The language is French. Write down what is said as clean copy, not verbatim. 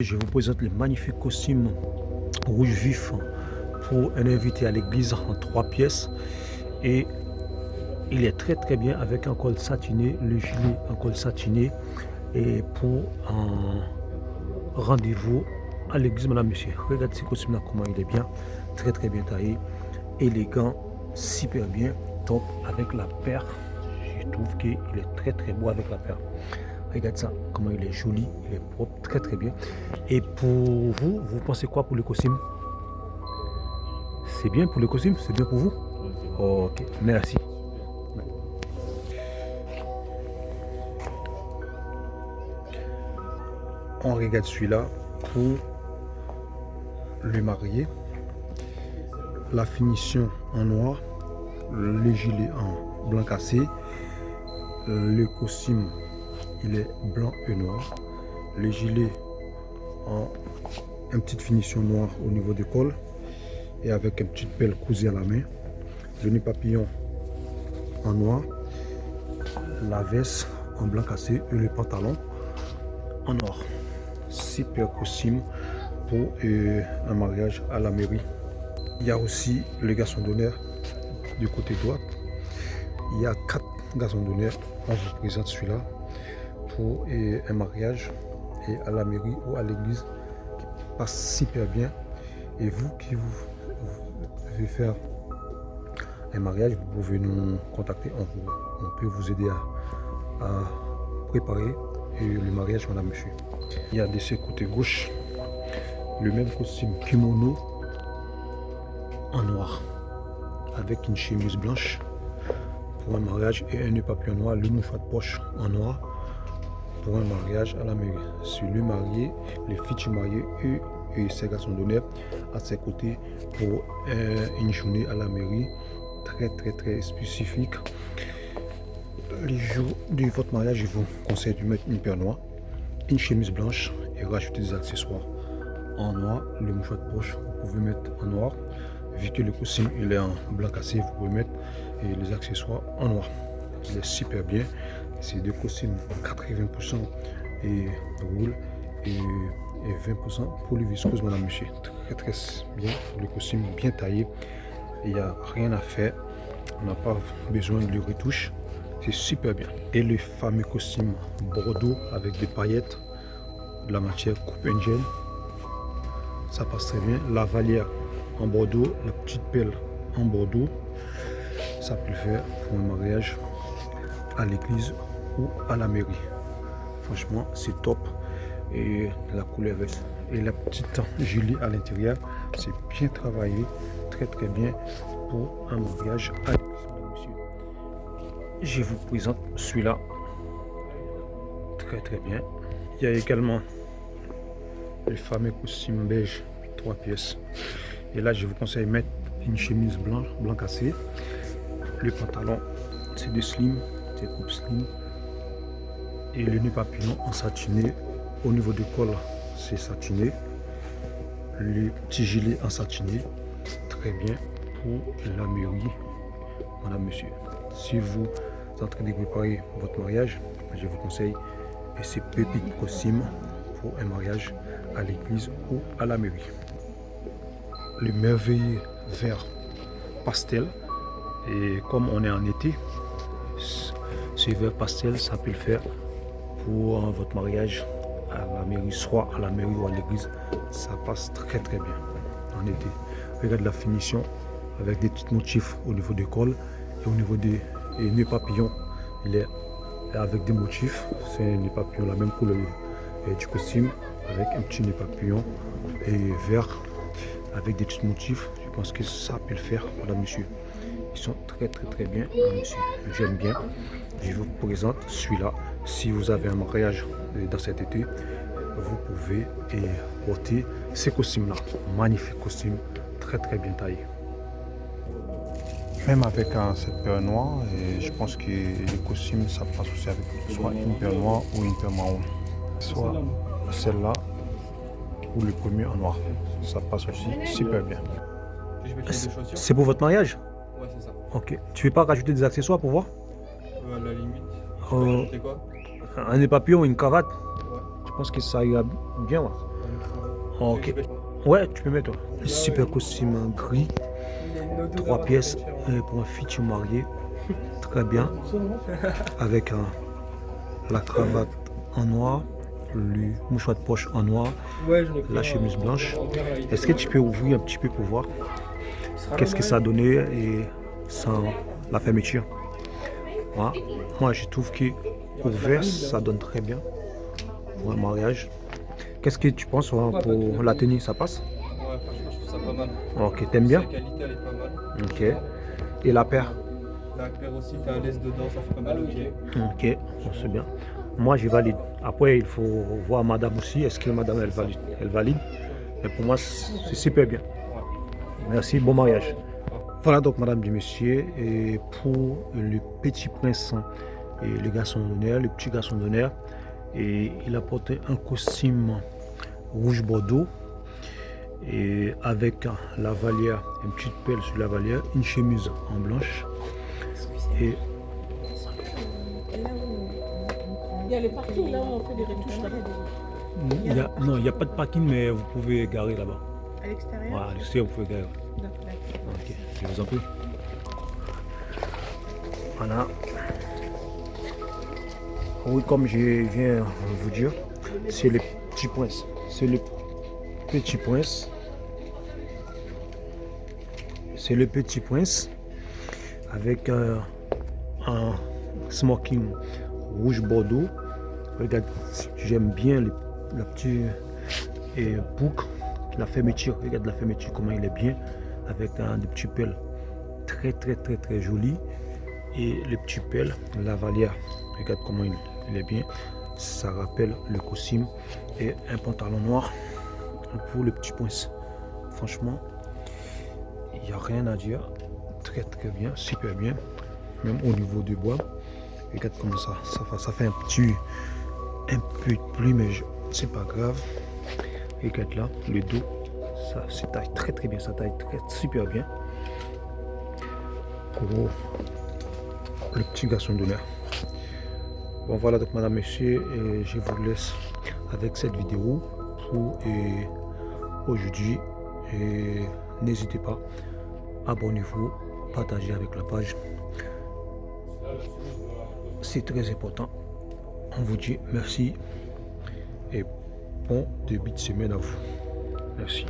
Je vous présente le magnifique costume rouge vif pour un invité à l'église en 3 pièces. Et il est très bien avec un col satiné, le gilet en col satiné. Et pour un rendez-vous à l'église, madame, monsieur. Regardez ce costume-là, comment il est bien, très bien taillé, élégant, super bien, top avec la paire. Je trouve qu'il est très beau avec la paire. Regarde ça, comment il est joli, il est propre, très bien. Et pour vous, vous pensez quoi pour le costume? C'est bien pour le costume? C'est bien pour vous? Ok, merci. On regarde celui-là pour le marié. La finition en noir, le gilet en blanc cassé, le costume il est blanc et noir, le gilet en une petite finition noire au niveau du col et avec une petite pelle cousue à la main, le nœud papillon en noir, la veste en blanc cassé et le pantalon en noir. Super costume pour un mariage à la mairie. Il y a aussi le garçon d'honneur du côté droit. Il y a 4 garçons d'honneur. On vous présente celui-là pour un mariage et à la mairie ou à l'église qui passe super bien. Et vous qui vous devez faire un mariage, vous pouvez nous contacter. On peut vous aider à préparer le mariage, madame, monsieur. Il y a de ce côté gauche le même costume kimono en noir avec une chemise blanche pour un mariage et un nœud papillon noir, le mouchoir de poche en noir pour un mariage à la mairie. Sur le marié, les futurs mariés et ses garçons d'honneur à ses côtés pour une journée à la mairie très spécifique. Les jours de votre mariage, je vous conseille de mettre une paire noire, une chemise blanche et rajouter des accessoires en noir. Le mouchoir de poche, vous pouvez mettre en noir. Vu que le costume il est en blanc cassé, vous pouvez mettre les accessoires en noir. Il est super bien. C'est deux costumes 80% et roule et 20% polyviscose, madame, monsieur. Très bien. Le costume bien taillé. Il n'y a rien à faire. On n'a pas besoin de retouche. C'est super bien. Et le fameux costume bordeaux avec des paillettes, de la matière coupe angel. Ça passe très bien. La valière en bordeaux, la petite pelle en bordeaux, ça peut le faire pour un mariage à l'église ou à la mairie. Franchement, c'est top. Et la couleur et la petite gilet à l'intérieur, c'est bien travaillé, très bien pour un mariage à l'église, madame, monsieur. Je vous présente celui-là, très bien. Il y a également le fameux costume beige 3 pièces. Et là, je vous conseille de mettre une chemise blanc cassé. Le pantalon, c'est des slim, c'est coupe slim. Et le nœud papillon en satiné. Au niveau du col, c'est satiné. Le petit gilet en satiné. Très bien pour la mairie, madame, monsieur. Si vous êtes en train de préparer votre mariage, je vous conseille ces petits costumes pour un mariage à l'église ou à la mairie. Le merveilleux vert pastel, et comme on est en été, ce vert pastel, ça peut le faire pour votre mariage à la mairie, soit à la mairie ou à l'église. Ça passe très bien en été. Regarde la finition avec des petits motifs au niveau du col et au niveau des nœuds papillons. Il est avec des motifs, c'est un nœud papillon la même couleur du costume avec un petit nœud papillon et vert avec des petits motifs. Je pense que ça peut le faire, madame, monsieur. Ils sont très bien, monsieur. J'aime bien. Je vous présente celui-là. Si vous avez un mariage dans cet été, vous pouvez porter ces costumes-là. Magnifique costume, très bien taillé. Même avec cette paire noire, et je pense que les costumes, ça passe aussi avec soit une paire noire ou une paire marron. Soit celle-là ou le premier en noir. Ça passe aussi super bien. C'est pour votre mariage? Ouais, c'est ça. Ok. Tu veux pas rajouter des accessoires pour voir? À la limite. Tu peux ajouter quoi? Un nœud papillon ou une cravate? Ouais. Je pense que ça ira bien. Ouais. Ok. Ouais, tu peux mettre. Super costume gris. 3 pièces pour un futur marié. Très bien. Avec la cravate en noir, le mouchoir de poche en noir, la chemise blanche. Est-ce que tu peux ouvrir un petit peu pour voir qu'est-ce que ça a donné et sans la fermeture? Voilà. Moi, je trouve que ouvert, ça donne très bien pour un mariage. Qu'est-ce que tu penses pour la tenue, ça passe? Ouais, franchement, je trouve ça pas mal. Ok, t'aimes bien? La qualité, elle est pas mal. Ok. Et la paire? La paire aussi, t'es à l'aise dedans, ça fait pas mal au pied. Ok, c'est bien. Moi, je valide. Après, il faut voir madame aussi. Est-ce que madame, elle valide? Elle valide. Mais pour moi, c'est super bien. Merci, bon mariage. Voilà donc, madame et messieurs, et pour le petit prince et le garçon d'honneur, le petit garçon d'honneur, et il a porté un costume rouge bordeaux et avec la valière, une petite perle sur la valière, une chemise en blanche. Et il y a le parking là où on fait des retouches là-bas. non, il n'y a pas de parking, mais vous pouvez garer là-bas. À l'extérieur? Voilà, à l'extérieur, vous pouvez garer. D'accord. Ok, je vous en prie. Voilà. Oui, comme je viens vous dire, c'est le petit prince. C'est le petit prince. C'est le petit prince avec un smoking rouge bordeaux. Regarde, j'aime bien la petite boucle, la fermeture. Regarde la fermeture, comment il est bien, avec des petits pelles très joli. Et le petit pelle, la valière, regarde comment il est bien. Ça rappelle le costume et un pantalon noir pour le petit prince. Franchement, il n'y a rien à dire. Très bien, super bien. Même au niveau du bois. Regarde comment ça fait un peu de pluie, mais c'est pas grave. Regarde là, le dos, ça taille très bien, ça taille super bien. Pour le petit garçon d'honneur. Bon voilà donc madame, monsieur, et je vous laisse avec cette vidéo pour aujourd'hui. Et n'hésitez pas, abonnez-vous, partagez avec la page. C'est très important. On vous dit merci et bon début de semaine à vous. Merci.